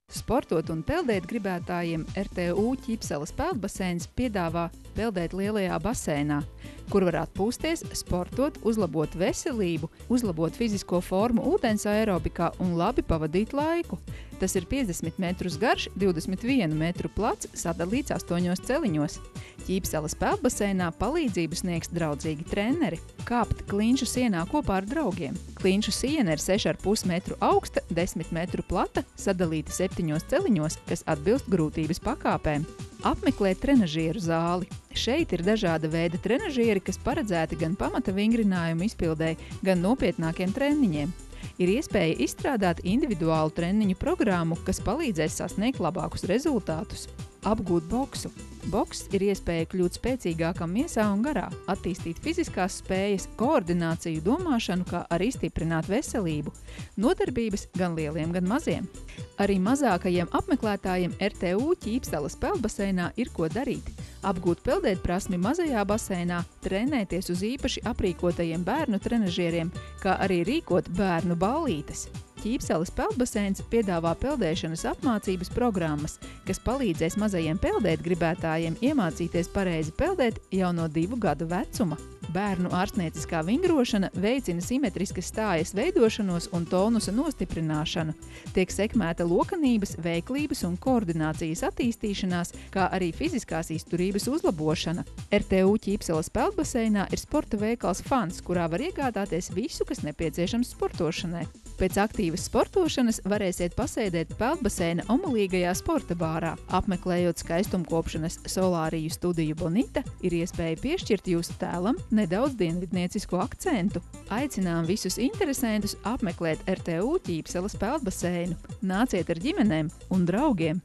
Sportot un peldēt gribētājiem RTU Ķīpseles peldbaseins piedāvā peldēt lielajā baseinā, kur var atpūsties, sportot, uzlabot veselību, uzlabot fizisko formu ūdens aerobikā un labi pavadīt laiku. Tas ir 50 metrus garš, 21 metru plats, sadalīts 8 celiņos. Ķīpseles peldbaseinā palīdzību sniegs draudzīgi treneri. Kāpt klinšu sienā kopā ar draugiem. Klinšu siena ir 6,5 metru augsta, 10 metru plata, sadalīta 7 celiņos, kas atbilst grūtības pakāpēm. Apmeklēt trenažieru zāli. Šeit ir dažāda veida trenažieri, kas paredzēti gan pamata vingrinājumu izpildēji, gan nopietnākiem treniņiem. Ir iespēja izstrādāt individuālu treniņu programmu, kas palīdzēs sasniegt labākus rezultātus. Apgūt boksu. Boks ir iespēja kļūt spēcīgākam miesā un garā, attīstīt fiziskās spējas, koordināciju, domāšanu, kā arī stiprināt veselību. Nodarbības gan lieliem, gan maziem. Arī mazākajiem apmeklētājiem RTU Ķīpseles peldbaseinā ir ko darīt. Apgūt peldēt prasmi mazajā baseinā, trenēties uz īpaši aprīkotajiem bērnu trenažieriem, kā arī rīkot bērnu ballītes. Ķīpseles peldbaseins piedāvā peldēšanas apmācības programmas, kas palīdzēs mazajiem peldēt gribētājiem iemācīties pareizi peldēt jau no 2 gadu vecuma. Bērnu ārstnieciskā vingrošana veicina simetriskas stājas veidošanos un tonusa nostiprināšanu. Tiek sekmēta lokanības, veiklības un koordinācijas attīstīšanās, kā arī fiziskās izturības uzlabošana. RTU Ķīpseles peldbaseinā ir sporta veikals Fans, kurā var iegādāties visu, kas nepieciešams sportošanai. Pēc aktīvas sportošanas varēsiet pasēdēt peldbaseina omulīgajā sporta bārā. Apmeklējot skaistumkopšanas solāriju studiju Bonita, ir iespēja piešķirt jūsu tēlam nedaudz dienvidniecisku akcentu. Aicinām visus interesantus apmeklēt RTU Ķīpseles peldbaseinu. Nāciet ar ģimenēm un draugiem!